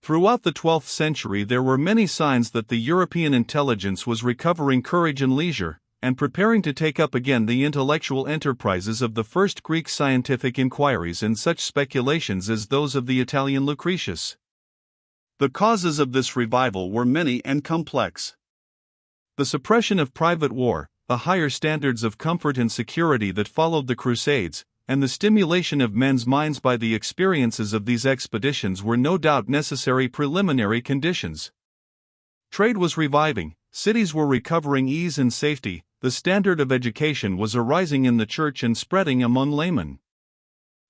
Throughout the 12th century there were many signs that the European intelligence was recovering courage and leisure, and preparing to take up again the intellectual enterprises of the first Greek scientific inquiries and such speculations as those of the Italian Lucretius. The causes of this revival were many and complex. The suppression of private war, the higher standards of comfort and security that followed the Crusades, and the stimulation of men's minds by the experiences of these expeditions were no doubt necessary preliminary conditions. Trade was reviving, cities were recovering ease and safety, the standard of education was arising in the church and spreading among laymen.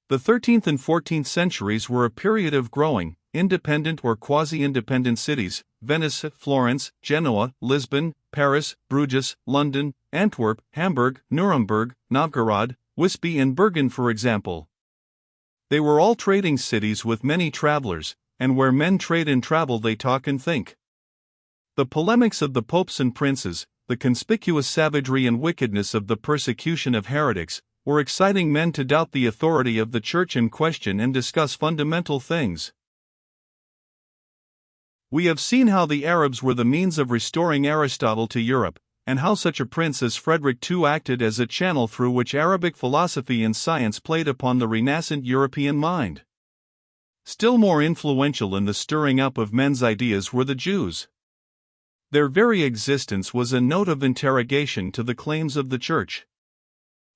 The 13th and 14th centuries were a period of growing, independent or quasi-independent cities: Venice, Florence, Genoa, Lisbon, Paris, Bruges, London, Antwerp, Hamburg, Nuremberg, Novgorod, Wisby and Bergen, for example. They were all trading cities with many travelers, and where men trade and travel they talk and think. The polemics of the popes and princes, the conspicuous savagery and wickedness of the persecution of heretics, were exciting men to doubt the authority of the church and question and discuss fundamental things. We have seen how the Arabs were the means of restoring Aristotle to Europe, and how such a prince as Frederick II acted as a channel through which Arabic philosophy and science played upon the renascent European mind. Still more influential in the stirring up of men's ideas were the Jews. Their very existence was a note of interrogation to the claims of the Church.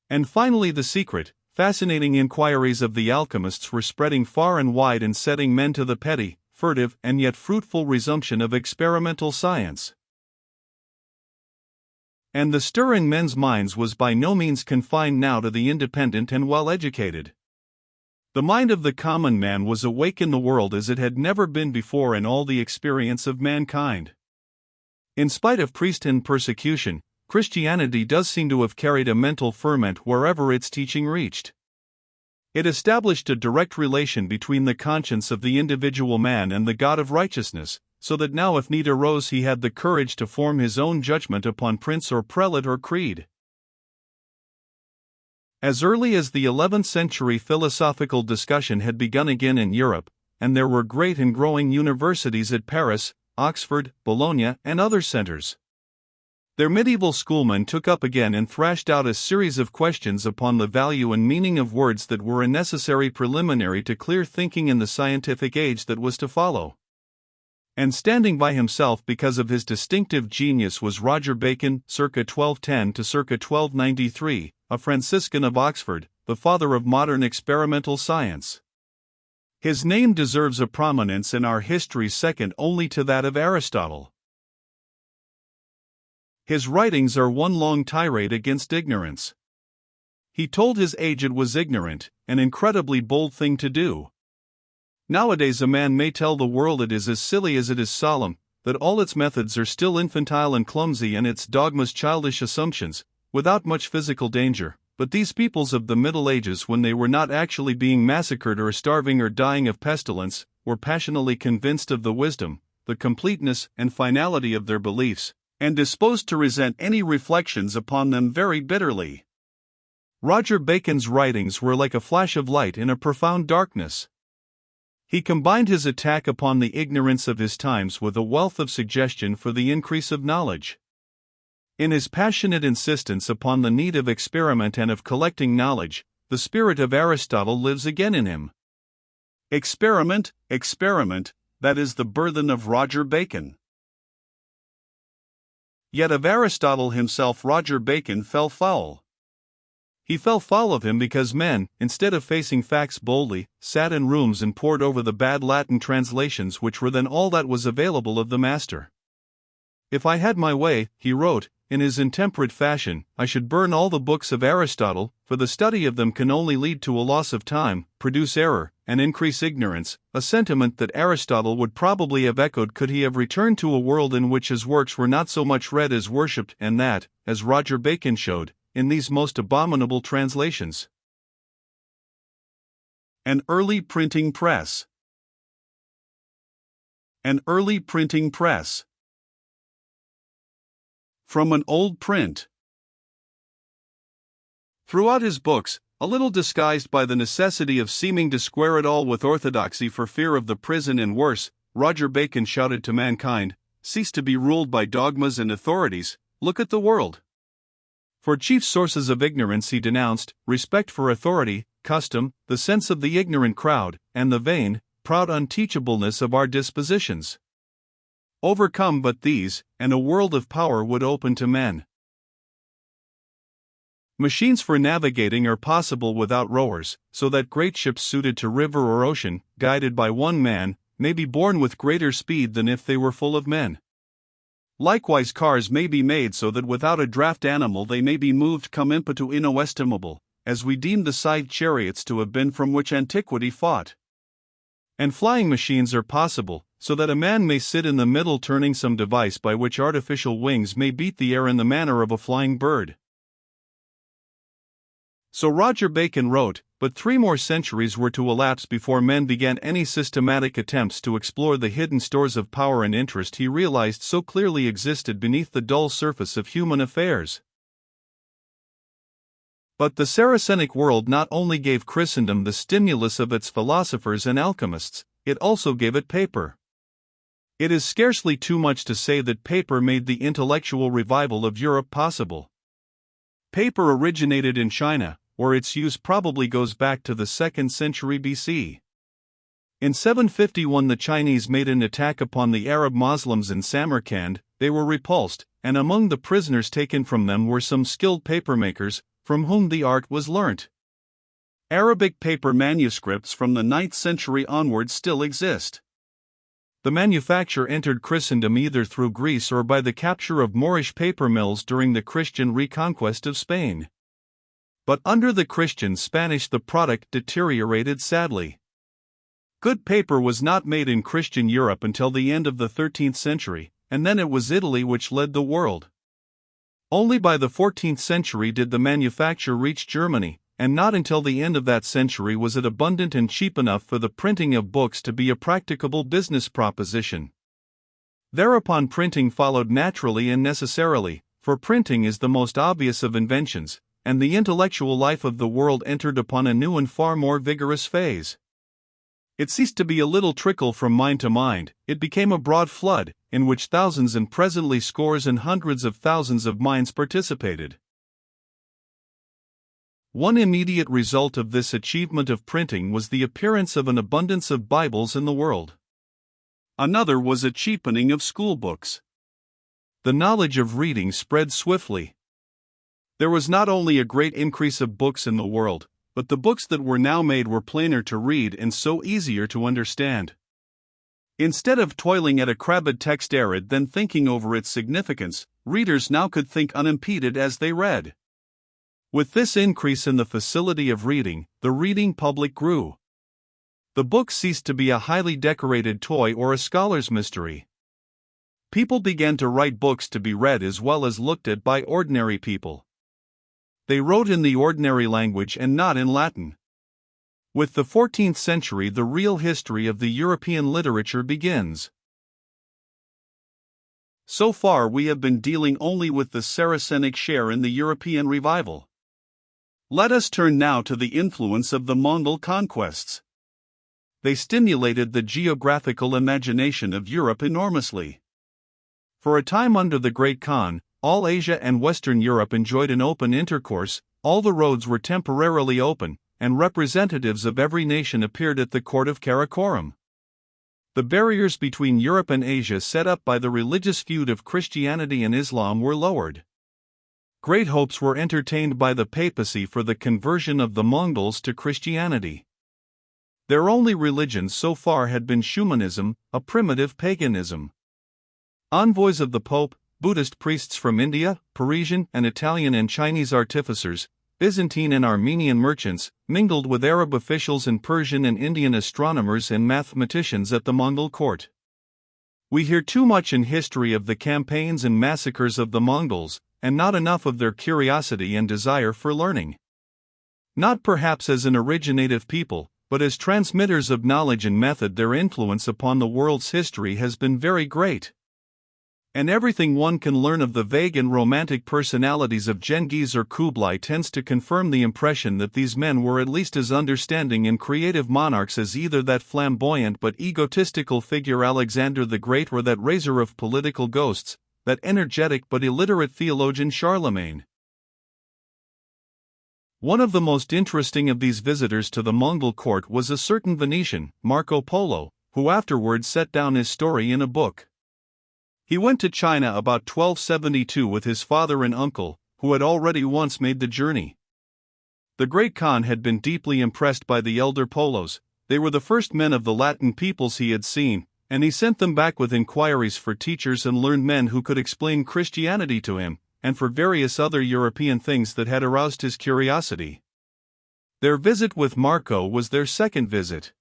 And finally, the secret, fascinating inquiries of the alchemists were spreading far and wide and setting men to the petty, furtive, and yet fruitful resumption of experimental science. And the stir in men's minds was by no means confined now to the independent and well-educated. The mind of the common man was awake in the world as it had never been before in all the experience of mankind. In spite of priesthood persecution, Christianity does seem to have carried a mental ferment wherever its teaching reached. It established a direct relation between the conscience of the individual man and the God of righteousness, so that now if need arose he had the courage to form his own judgment upon prince or prelate or creed. As early as the 11th century philosophical discussion had begun again in Europe, and there were great and growing universities at Paris, Oxford, Bologna, and other centers. Their medieval schoolmen took up again and thrashed out a series of questions upon the value and meaning of words that were a necessary preliminary to clear thinking in the scientific age that was to follow. And standing by himself because of his distinctive genius was Roger Bacon, circa 1210 to circa 1293, a Franciscan of Oxford, the father of modern experimental science. His name deserves a prominence in our history second only to that of Aristotle. His writings are one long tirade against ignorance. He told his age it was ignorant, an incredibly bold thing to do. Nowadays a man may tell the world it is as silly as it is solemn, that all its methods are still infantile and clumsy and its dogmas childish assumptions, without much physical danger. But these peoples of the Middle Ages, when they were not actually being massacred or starving or dying of pestilence, were passionately convinced of the wisdom, the completeness and finality of their beliefs, and disposed to resent any reflections upon them very bitterly. Roger Bacon's writings were like a flash of light in a profound darkness. He combined his attack upon the ignorance of his times with a wealth of suggestion for the increase of knowledge. In his passionate insistence upon the need of experiment and of collecting knowledge, the spirit of Aristotle lives again in him. Experiment, experiment, that is the burthen of Roger Bacon. Yet of Aristotle himself Roger Bacon fell foul. He fell foul of him because men, instead of facing facts boldly, sat in rooms and pored over the bad Latin translations which were then all that was available of the master. If I had my way, he wrote, in his intemperate fashion, I should burn all the books of Aristotle, for the study of them can only lead to a loss of time, produce error, and increase ignorance, a sentiment that Aristotle would probably have echoed could he have returned to a world in which his works were not so much read as worshipped, and that, as Roger Bacon showed, in these most abominable translations. An early printing press. An early printing press. From an old print. Throughout his books, a little disguised by the necessity of seeming to square it all with orthodoxy for fear of the prison and worse, Roger Bacon shouted to mankind, "Cease to be ruled by dogmas and authorities, look at the world." For chief sources of ignorance he denounced respect for authority, custom, the sense of the ignorant crowd, and the vain, proud unteachableness of our dispositions. Overcome but these, and a world of power would open to men. Machines for navigating are possible without rowers, so that great ships suited to river or ocean, guided by one man, may be borne with greater speed than if they were full of men. Likewise cars may be made so that without a draft animal they may be moved cum impetu inestimable, as we deem the scythed chariots to have been from which antiquity fought. And flying machines are possible, so that a man may sit in the middle turning some device by which artificial wings may beat the air in the manner of a flying bird. So Roger Bacon wrote, but 3 more centuries were to elapse before men began any systematic attempts to explore the hidden stores of power and interest he realized so clearly existed beneath the dull surface of human affairs. But the Saracenic world not only gave Christendom the stimulus of its philosophers and alchemists, it also gave it paper. It is scarcely too much to say that paper made the intellectual revival of Europe possible. Paper originated in China, where its use probably goes back to the 2nd century BC. In 751 the Chinese made an attack upon the Arab Muslims in Samarkand. They were repulsed, and among the prisoners taken from them were some skilled papermakers, from whom the art was learnt. Arabic paper manuscripts from the 9th century onwards still exist. The manufacture entered Christendom either through Greece or by the capture of Moorish paper mills during the Christian reconquest of Spain. But under the Christians Spanish the product deteriorated sadly. Good paper was not made in Christian Europe until the end of the 13th century, and then it was Italy which led the world. Only by the 14th century did the manufacture reach Germany, and not until the end of that century was it abundant and cheap enough for the printing of books to be a practicable business proposition. Thereupon printing followed naturally and necessarily, for printing is the most obvious of inventions, and the intellectual life of the world entered upon a new and far more vigorous phase. It ceased to be a little trickle from mind to mind, it became a broad flood, in which thousands and presently scores and hundreds of thousands of minds participated. One immediate result of this achievement of printing was the appearance of an abundance of Bibles in the world. Another was a cheapening of schoolbooks. The knowledge of reading spread swiftly. There was not only a great increase of books in the world, but the books that were now made were plainer to read and so easier to understand. Instead of toiling at a crabbed text arid then thinking over its significance, readers now could think unimpeded as they read. With this increase in the facility of reading, the reading public grew. The book ceased to be a highly decorated toy or a scholar's mystery. People began to write books to be read as well as looked at by ordinary people. They wrote in the ordinary language and not in Latin. With the 14th century the real history of the European literature begins. So far we have been dealing only with the Saracenic share in the European revival. Let us turn now to the influence of the Mongol conquests. They stimulated the geographical imagination of Europe enormously. For a time under the Great Khan, all Asia and Western Europe enjoyed an open intercourse, all the roads were temporarily open, and representatives of every nation appeared at the court of Karakorum. The barriers between Europe and Asia set up by the religious feud of Christianity and Islam were lowered. Great hopes were entertained by the papacy for the conversion of the Mongols to Christianity. Their only religion so far had been Shumanism, a primitive paganism. Envoys of the Pope, Buddhist priests from India, Parisian and Italian and Chinese artificers, Byzantine and Armenian merchants, mingled with Arab officials and Persian and Indian astronomers and mathematicians at the Mongol court. We hear too much in history of the campaigns and massacres of the Mongols, and not enough of their curiosity and desire for learning. Not perhaps as an originative people, but as transmitters of knowledge and method their influence upon the world's history has been very great. And everything one can learn of the vague and romantic personalities of Genghis or Kublai tends to confirm the impression that these men were at least as understanding and creative monarchs as either that flamboyant but egotistical figure Alexander the Great or that raiser of political ghosts, that energetic but illiterate theologian Charlemagne. One of the most interesting of these visitors to the Mongol court was a certain Venetian, Marco Polo, who afterwards set down his story in a book. He went to China about 1272 with his father and uncle, who had already once made the journey. The great Khan had been deeply impressed by the elder Polos. They were the first men of the Latin peoples he had seen, and he sent them back with inquiries for teachers and learned men who could explain Christianity to him, and for various other European things that had aroused his curiosity. Their visit with Marco was their second visit.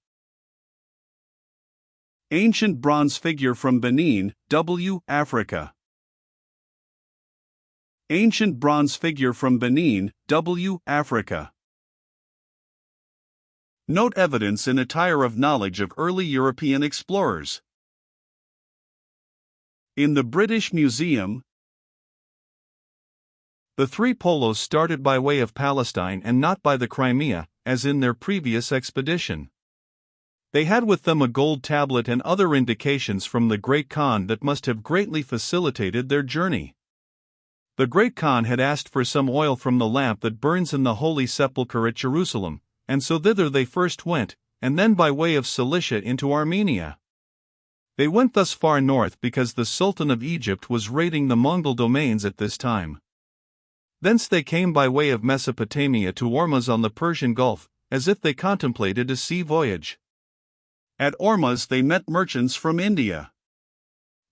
Ancient bronze figure from Benin, Africa. Ancient bronze figure from Benin, Africa. Note evidence in attire of knowledge of early European explorers. In the British Museum, the three Polos started by way of Palestine and not by the Crimea, as in their previous expedition. They had with them a gold tablet and other indications from the Great Khan that must have greatly facilitated their journey. The Great Khan had asked for some oil from the lamp that burns in the Holy Sepulchre at Jerusalem, and so thither they first went, and then by way of Cilicia into Armenia. They went thus far north because the Sultan of Egypt was raiding the Mongol domains at this time. Thence they came by way of Mesopotamia to Ormuz on the Persian Gulf, as if they contemplated a sea voyage. At Ormuz they met merchants from India.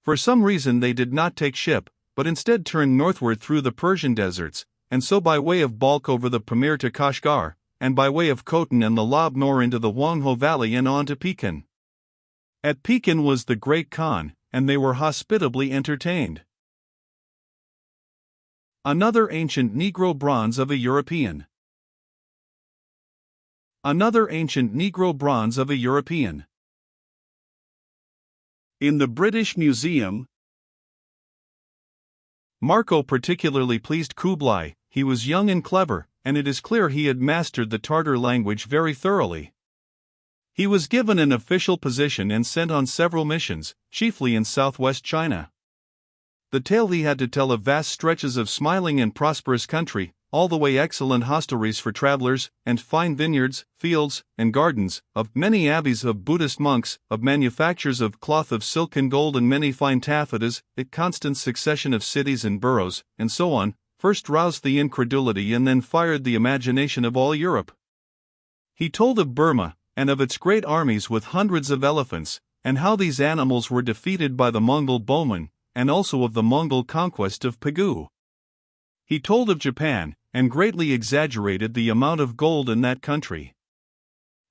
For some reason they did not take ship, but instead turned northward through the Persian deserts, and so by way of Balkh over the Pamir to Kashgar, and by way of Khotan and the Lob Nor into the Wangho Valley and on to Pekin. At Pekin was the Great Khan, and they were hospitably entertained. Another ancient Negro bronze of a European. Another ancient Negro bronze of a European. In the British Museum, Marco particularly pleased Kublai. He was young and clever, and it is clear he had mastered the Tartar language very thoroughly. He was given an official position and sent on several missions, chiefly in southwest China. The tale he had to tell of vast stretches of smiling and prosperous country, all the way excellent hostelries for travelers, and fine vineyards, fields, and gardens, of many abbeys of Buddhist monks, of manufactures of cloth of silk and gold and many fine taffetas, a constant succession of cities and boroughs, and so on, first roused the incredulity and then fired the imagination of all Europe. He told of Burma, and of its great armies with hundreds of elephants, and how these animals were defeated by the Mongol bowmen, and also of the Mongol conquest of Pegu. He told of Japan, and greatly exaggerated the amount of gold in that country.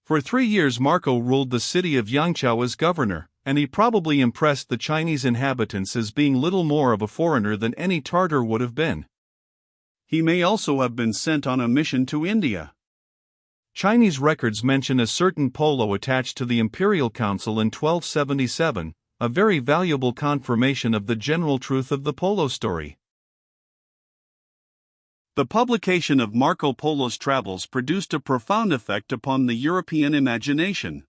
For 3 years Marco ruled the city of Yangzhou as governor, and he probably impressed the Chinese inhabitants as being little more of a foreigner than any Tartar would have been. He may also have been sent on a mission to India. Chinese records mention a certain Polo attached to the Imperial Council in 1277, a very valuable confirmation of the general truth of the Polo story. The publication of Marco Polo's travels produced a profound effect upon the European imagination.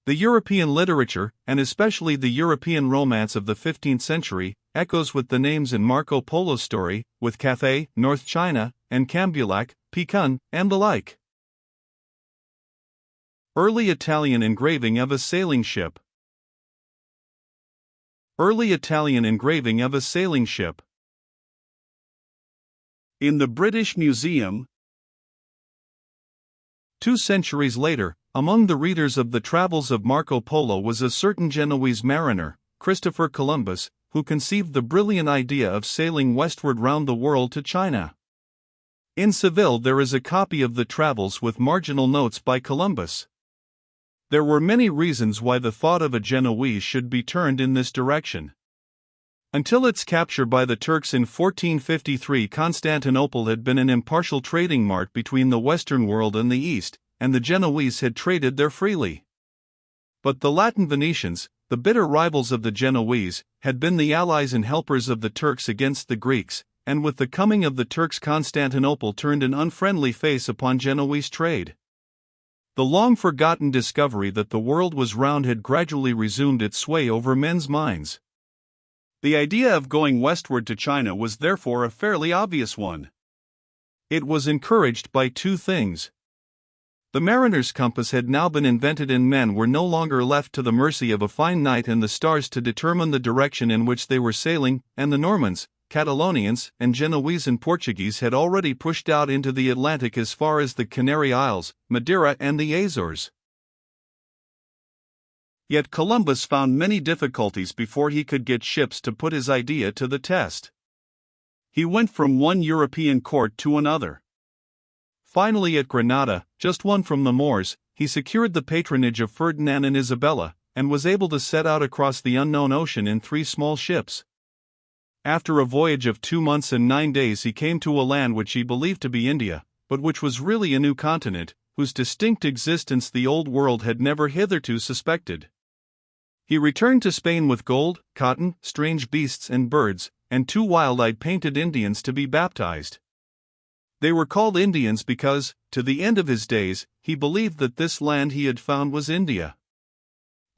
The European literature, and especially the European romance of the 15th century, echoes with the names in Marco Polo's story, with Cathay, North China, and Cambulac, Pekin, and the like. Early Italian engraving of a sailing ship. Early Italian engraving of a sailing ship. In the British Museum, 2 centuries later, among the readers of the travels of Marco Polo was a certain Genoese mariner, Christopher Columbus, who conceived the brilliant idea of sailing westward round the world to China. In Seville there is a copy of the travels with marginal notes by Columbus. There were many reasons why the thought of a Genoese should be turned in this direction. Until its capture by the Turks in 1453, Constantinople had been an impartial trading mart between the Western world and the East, and the Genoese had traded there freely. But the Latin Venetians, the bitter rivals of the Genoese, had been the allies and helpers of the Turks against the Greeks, and with the coming of the Turks Constantinople turned an unfriendly face upon Genoese trade. The long-forgotten discovery that the world was round had gradually resumed its sway over men's minds. The idea of going westward to China was therefore a fairly obvious one. It was encouraged by two things. The mariner's compass had now been invented, and men were no longer left to the mercy of a fine night and the stars to determine the direction in which they were sailing, and the Normans, Catalonians, and Genoese and Portuguese had already pushed out into the Atlantic as far as the Canary Isles, Madeira, and the Azores. Yet Columbus found many difficulties before he could get ships to put his idea to the test. He went from one European court to another. Finally, at Granada, just one from the Moors, he secured the patronage of Ferdinand and Isabella, and was able to set out across the unknown ocean in 3 small ships. After a voyage of 2 months and 9 days, he came to a land which he believed to be India, but which was really a new continent, whose distinct existence the Old World had never hitherto suspected. He returned to Spain with gold, cotton, strange beasts and birds, and 2 wild-eyed painted Indians to be baptized. They were called Indians because, to the end of his days, he believed that this land he had found was India.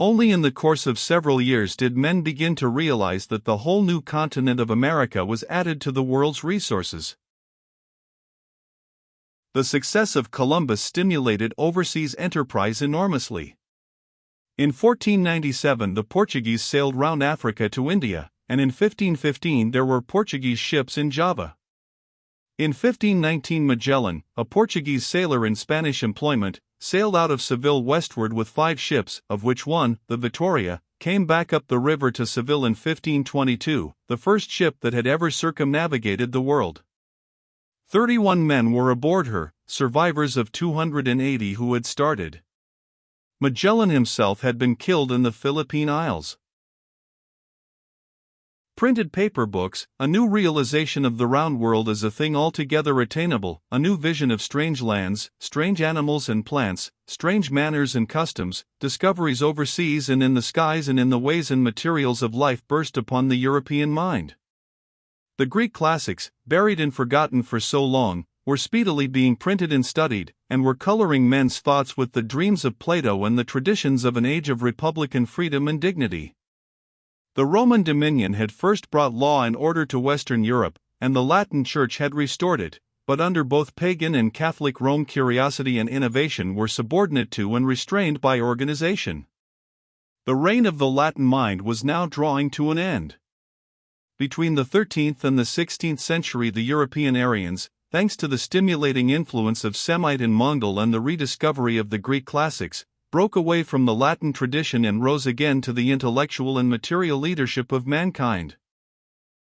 Only in the course of several years did men begin to realize that the whole new continent of America was added to the world's resources. The success of Columbus stimulated overseas enterprise enormously. In 1497 the Portuguese sailed round Africa to India, and in 1515 there were Portuguese ships in Java. In 1519 Magellan, a Portuguese sailor in Spanish employment, sailed out of Seville westward with 5 ships, of which one, the Victoria, came back up the river to Seville in 1522, the first ship that had ever circumnavigated the world. 31 men were aboard her, survivors of 280 who had started. Magellan himself had been killed in the Philippine Isles. Printed paper books, a new realization of the round world as a thing altogether attainable, a new vision of strange lands, strange animals and plants, strange manners and customs, discoveries overseas and in the skies and in the ways and materials of life burst upon the European mind. The Greek classics, buried and forgotten for so long, were speedily being printed and studied, and were coloring men's thoughts with the dreams of Plato and the traditions of an age of republican freedom and dignity. The Roman dominion had first brought law and order to Western Europe, and the Latin Church had restored it, but under both pagan and Catholic Rome curiosity and innovation were subordinate to and restrained by organization. The reign of the Latin mind was now drawing to an end. Between the 13th and the 16th century the European Aryans, thanks to the stimulating influence of Semite and Mongol and the rediscovery of the Greek classics, broke away from the Latin tradition and rose again to the intellectual and material leadership of mankind.